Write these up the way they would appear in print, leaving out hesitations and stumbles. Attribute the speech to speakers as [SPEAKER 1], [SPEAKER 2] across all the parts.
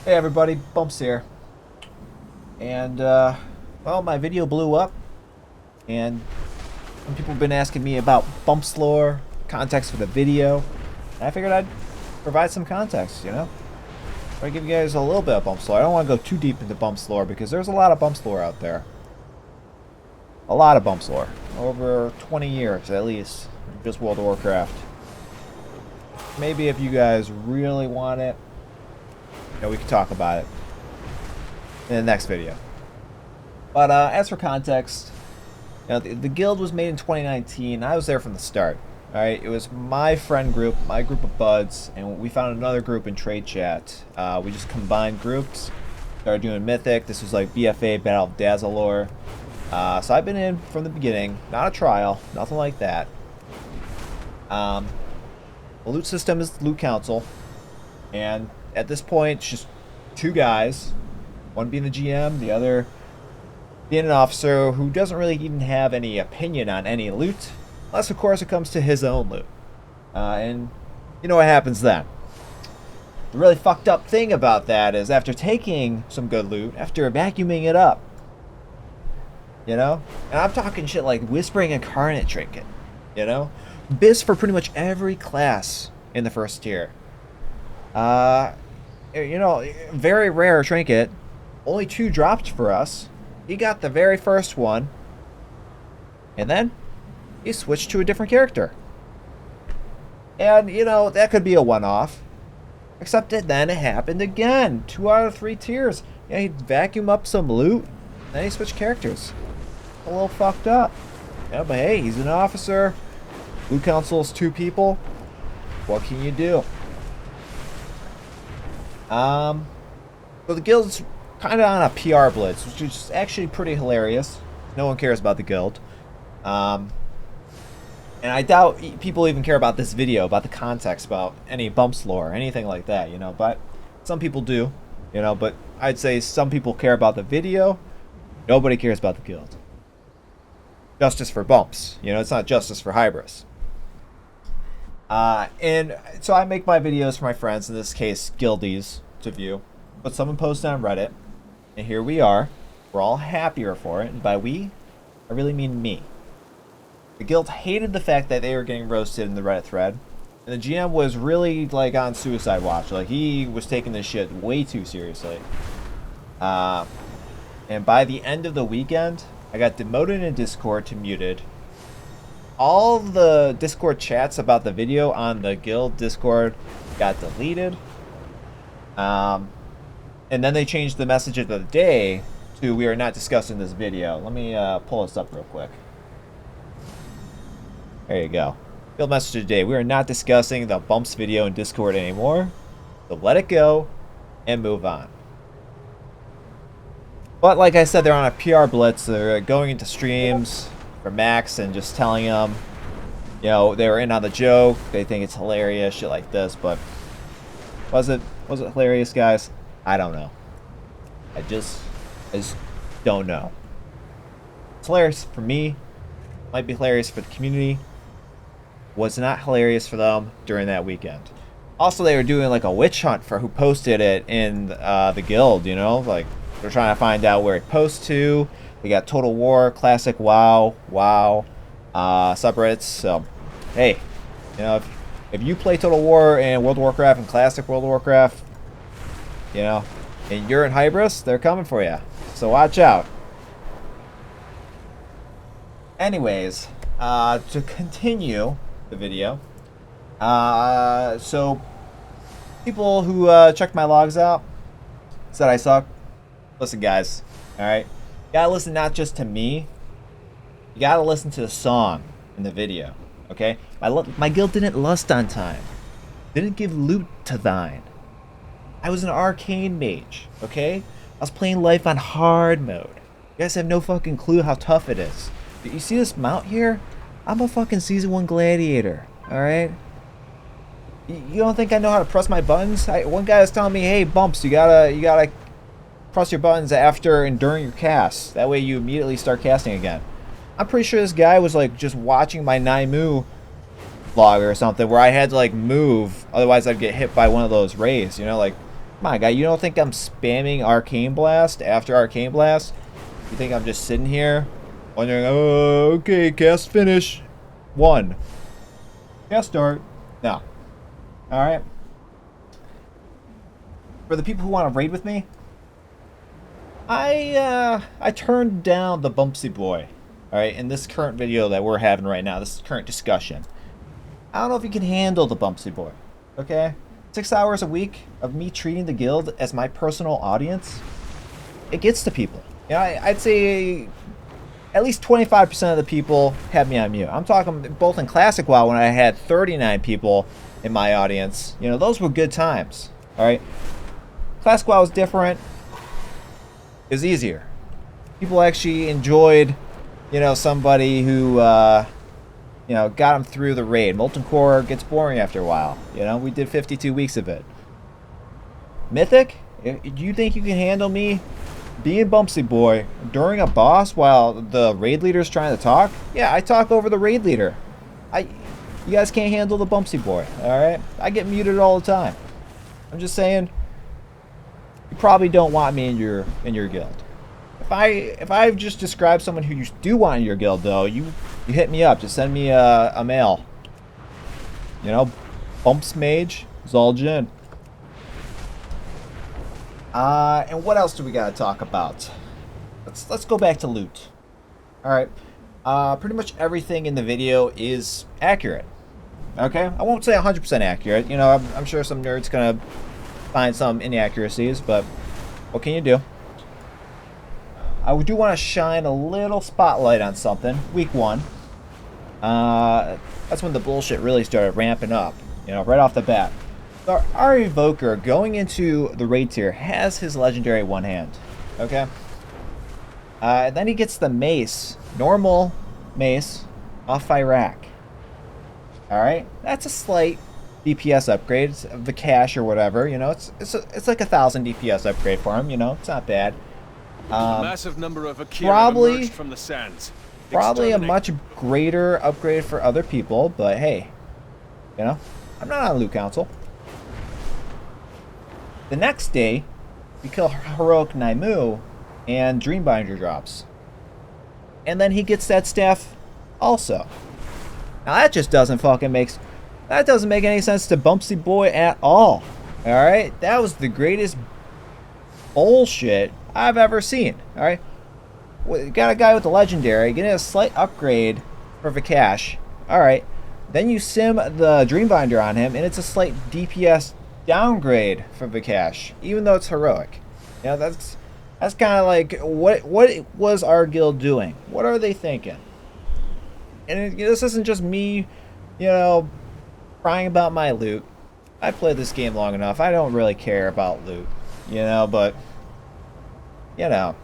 [SPEAKER 1] Hey everybody, Bumps here. And, well, my video blew up, and some people have been asking me about Bumps lore, context for the video, and I figured I'd provide some context, you know? I'll give you guys a little bit of Bumps lore. I don't want to go too deep into Bumps lore, because there's a lot of Bumps lore out there. A lot of Bumps lore. Over 20 years, at least, in just World of Warcraft. Maybe if you guys really want it, we can talk about it in the next video. But as for context, the guild was made in 2019. I was there from the start. All right, it was my friend group, my group of buds, and we found another group in trade chat. We just combined groups, started doing Mythic. This was like BFA, Battle of Dazzalore. So I've been in from the beginning. Not a trial, nothing like that. The loot system is Loot Council, and at this point, it's just two guys, one being the GM, the other being an officer who doesn't really even have any opinion on any loot, unless of course it comes to his own loot. And you know what happens then. The really fucked up thing about that is after taking some good loot, after vacuuming it up, and I'm talking shit like Whispering Incarnate Trinket, Biz for pretty much every class in the first tier. Very rare trinket. Only 2 dropped for us. He got the very first one. And then he switched to a different character. And, that could be a one-off. Except that then it happened again. 2 out of 3 tiers. Yeah, he'd vacuum up some loot. Then he switched characters. A little fucked up. Yeah, but hey, he's an officer. Loot Council's 2 people. What can you do? So the guild's kind of on a PR blitz, which is actually pretty hilarious. No one cares about the guild. And I doubt people even care about this video, about the context, about any Bumps lore, anything like that, But some people do, But I'd say some people care about the video. Nobody cares about the guild. Justice for Bumps. It's not justice for Hybris. And so I make my videos for my friends, in this case, guildies, to view. But someone posted on Reddit, and here we are. We're all happier for it, and by we, I really mean me. The guild hated the fact that they were getting roasted in the Reddit thread, and the GM was really, on suicide watch. He was taking this shit way too seriously. And by the end of the weekend, I got demoted in Discord to muted. All the Discord chats about the video on the guild Discord got deleted. And then they changed the message of the day to "We are not discussing this video." Let me pull this up real quick. There you go. Guild message of the day: "We are not discussing the Bumps video in Discord anymore. So let it go and move on." But like I said, they're on a PR blitz. They're going into streams for Max and just telling them, they were in on the joke. They think it's hilarious, shit like this. But was it hilarious, guys? I don't know. I just don't know. It's hilarious for me. Might be hilarious for the community. Was not hilarious for them during that weekend. Also, they were doing a witch hunt for who posted it in the guild. They're trying to find out where it posts to. They got Total War, Classic WoW, subreddits. So, hey, if you play Total War and World of Warcraft and Classic World of Warcraft, and you're in Hybris, they're coming for you. So watch out. Anyways, to continue the video, so people who checked my logs out said I suck. Listen, guys, all right? You gotta listen not just to me. You gotta listen to the song in the video, okay? My guild didn't lust on time. Didn't give loot to thine. I was an arcane mage, okay? I was playing life on hard mode. You guys have no fucking clue how tough it is. You see this mount here? I'm a fucking Season 1 gladiator, alright? You don't think I know how to press my buttons? One guy was telling me, hey, Bumps, you gotta press your buttons after and during your cast. That way you immediately start casting again. I'm pretty sure this guy was just watching my Naimu vlog or something where I had to move, otherwise I'd get hit by one of those rays, Come on, guy, you don't think I'm spamming Arcane Blast after Arcane Blast? You think I'm just sitting here wondering, oh, okay, cast finish. 1. Cast start. No. Alright. For the people who want to raid with me, I turned down the Bumpsy Boy. Alright, in this current video that we're having right now, this current discussion. I don't know if you can handle the Bumpsy Boy. Okay? 6 hours a week of me treating the guild as my personal audience, it gets to people. You know, I'd say at least 25% of the people have me on mute. I'm talking both in Classic WoW when I had 39 people in my audience. You know, those were good times. Alright? Classic WoW was different. It was easier. People actually enjoyed, you know, somebody who, you know, got them through the raid. Molten Core gets boring after a while. You know, we did 52 weeks of it. Mythic? Do you think you can handle me being Bumpsy Boy during a boss while the raid leader's trying to talk? Yeah, I talk over the raid leader. You guys can't handle the Bumpsy Boy, alright? I get muted all the time. I'm just saying, you probably don't want me in your guild. If I just describe someone who you do want in your guild, though, you hit me up. Just send me a mail. You know, Bumps Mage, Zul'jin. And what else do we gotta talk about? Let's go back to loot. All right. Pretty much everything in the video is accurate. Okay, I won't say 100% accurate. You know, I'm sure some nerds gonna find some inaccuracies, but what can you do? I do want to shine a little spotlight on something. Week 1. That's when the bullshit really started ramping up. You know, right off the bat. So our Evoker going into the raid tier has his legendary one hand. Okay. Then he gets the mace, normal mace, off Iraq. All right, that's a slight DPS upgrade, the cash or whatever. You know, it's like 1,000 DPS upgrade for him. You know, it's not bad.
[SPEAKER 2] A massive number of Akira emerged from the sands.
[SPEAKER 1] Probably a much greater upgrade for other people, but hey, you know, I'm not on Loot Council. The next day, we kill Heroic Naimu, and Dreambinder drops. And then he gets that staff also. Now that just doesn't make any sense to Bumpsy Boy at all. Alright? That was the greatest bullshit I've ever seen. Alright? We got a guy with the legendary getting a slight upgrade for Vikash. Alright. Then you sim the Dreambinder on him, and it's a slight DPS downgrade for Vikash, even though it's heroic. You know, that's kind of like, what was our guild doing? What are they thinking? And this isn't just me, you know, crying about my loot. I played this game long enough. I don't really care about loot, you know, but, you know,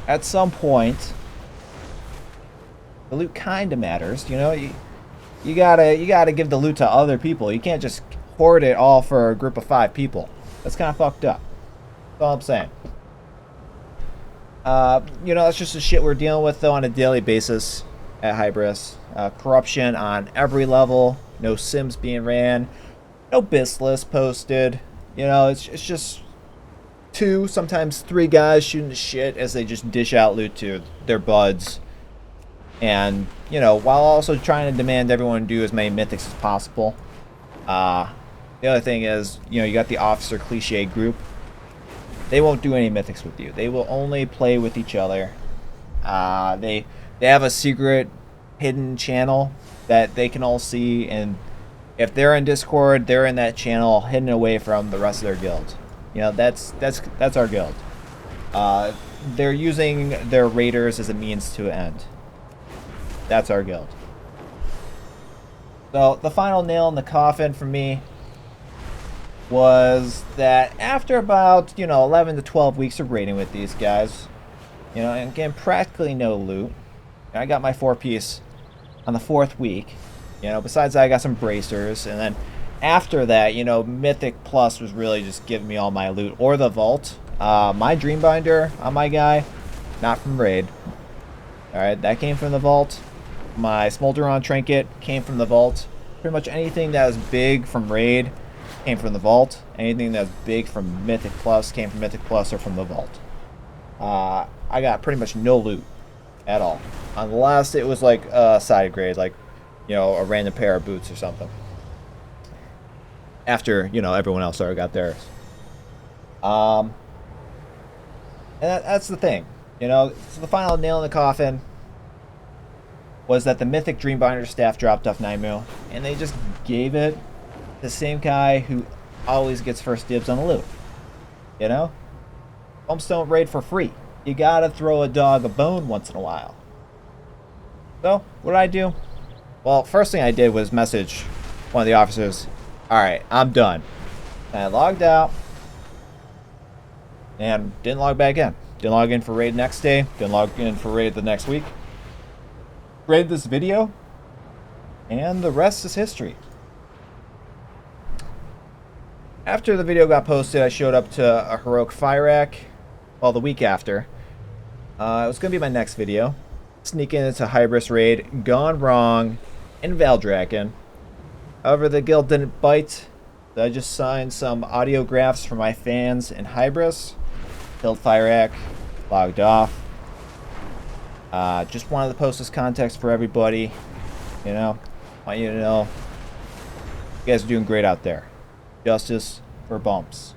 [SPEAKER 1] at some point, the loot kind of matters, you know. You gotta give the loot to other people. You can't just hoard it all for a group of 5 people. That's kind of fucked up. That's all I'm saying. You know, that's just the shit we're dealing with, though, on a daily basis at Hybris. Corruption on every level. No sims being ran. No BIS list posted. You know, it's just 2, sometimes 3 guys shooting the shit as they just dish out loot to their buds. And, you know, while also trying to demand everyone do as many mythics as possible. The other thing is, you know, you got the officer cliche group. They won't do any mythics with you. They will only play with each other. They have a secret hidden channel that they can all see, and if they're in Discord, they're in that channel hidden away from the rest of their guild. You know, that's our guild. They're using their raiders as a means to an end. That's our guild. So the final nail in the coffin for me was that after about, you know, 11 to 12 weeks of raiding with these guys, you know, and getting practically no loot, I got my 4-piece on the 4th week. You know, besides that, I got some bracers, and then after that, you know, Mythic Plus was really just giving me all my loot, or the Vault. My Dreambinder on my guy, not from raid. Alright, that came from the Vault. My Smolderon Trinket came from the Vault. Pretty much anything that was big from raid came from the vault. Anything that's big from Mythic Plus came from Mythic Plus or from the vault. I got pretty much no loot at all. Unless it was like a side grade, like, you know, a random pair of boots or something. After, you know, everyone else already got theirs. And that's the thing. You know, so the final nail in the coffin was that the Mythic Dreambinder staff dropped off 9 mil, and they just gave it to the same guy who always gets first dibs on the loot. You know? Bumps don't raid for free. You gotta throw a dog a bone once in a while. So, what did I do? Well, first thing I did was message one of the officers, alright, I'm done. And I logged out, and didn't log back in. Didn't log in for raid next day, didn't log in for raid the next week. Rated this video, and the rest is history. After the video got posted, I showed up to a heroic fire rack. Well, the week after. It was going to be my next video. Sneaking into Hybris raid, gone wrong, in Valdraken. However, the guild didn't bite. So I just signed some audiographs for my fans in Hybris. Killed fire rack, logged off. Just wanted to post this context for everybody. You know, want you to know you guys are doing great out there. Justice for bumps.